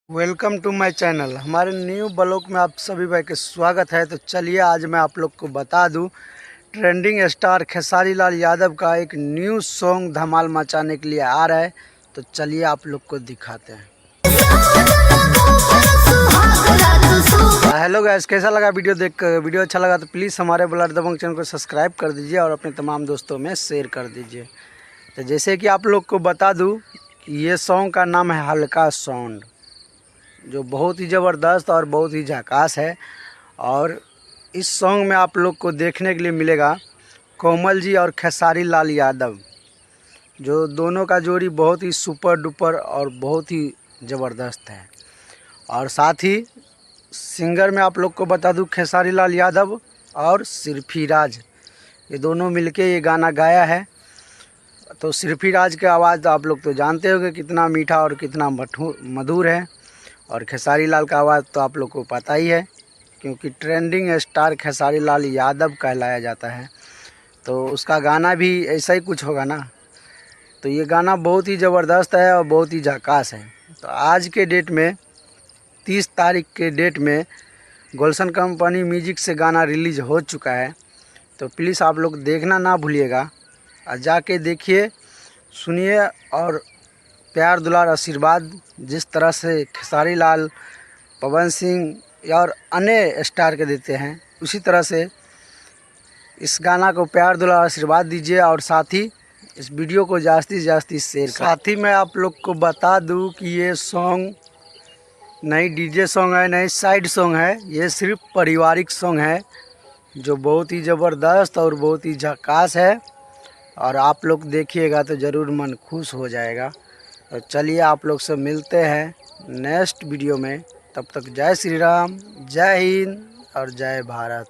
Welcome to my channel. हमारे new blog में आप सभी भाई के स्वागत है। तो चलिए आज मैं आप लोग को बता दूं, ट्रेंडिंग स्टार खेसारी लाल यादव का एक न्यू सॉन्ग धमाल मचाने के लिए आ रहा है। तो चलिए आप लोग को दिखाते हैं। हेलो गाइस, कैसा लगा वीडियो देखकर? वीडियो अच्छा लगा तो प्लीज़ हमारे ब्लड दबंग चैनल को सब्सक्राइब कर दीजिए और अपने तमाम दोस्तों में शेयर कर दीजिए। तो जैसे कि आप लोग को बता दूँ कि ये सॉन्ग का नाम है हल्का साउंड, जो बहुत ही ज़बरदस्त और बहुत ही झकास है। और इस सॉन्ग में आप लोग को देखने के लिए मिलेगा कोमल जी और खेसारी लाल यादव, जो दोनों का जोड़ी बहुत ही सुपर डुपर और बहुत ही ज़बरदस्त है। और साथ ही सिंगर में आप लोग को बता दूं, खेसारी लाल यादव और सिरफिराज, ये दोनों मिलके ये गाना गाया है। तो सिरफिराज की आवाज़ तो आप लोग तो जानते होंगे कितना मीठा और कितना मधुर है, और खेसारी लाल का आवाज़ तो आप लोग को पता ही है, क्योंकि ट्रेंडिंग स्टार खेसारी लाल यादव कहलाया जाता है। तो उसका गाना भी ऐसा ही कुछ होगा ना। तो ये गाना बहुत ही ज़बरदस्त है और बहुत ही झकास है। तो आज के डेट में 30 तारीख के डेट में गुलशन कंपनी म्यूजिक से गाना रिलीज़ हो चुका है। तो प्लीज़ आप लोग देखना ना भूलिएगा, और जाके देखिए, सुनिए और प्यार दुलार आशीर्वाद जिस तरह से खेसारी लाल, पवन सिंह और अन्य स्टार के देते हैं, उसी तरह से इस गाना को प्यार दुलार आशीर्वाद दीजिए। और साथ ही इस वीडियो को जास्ती से जास्ती शेयर करें। साथ ही मैं आप लोग को बता दूं कि ये सॉन्ग नहीं डीजे सॉन्ग है, नहीं साइड सॉन्ग है, ये सिर्फ पारिवारिक सॉन्ग है, जो बहुत ही ज़बरदस्त और बहुत ही झकास है। और आप लोग देखिएगा तो ज़रूर मन खुश हो जाएगा। तो चलिए आप लोग से मिलते हैं नेक्स्ट वीडियो में। तब तक जय श्री राम, जय हिंद और जय भारत।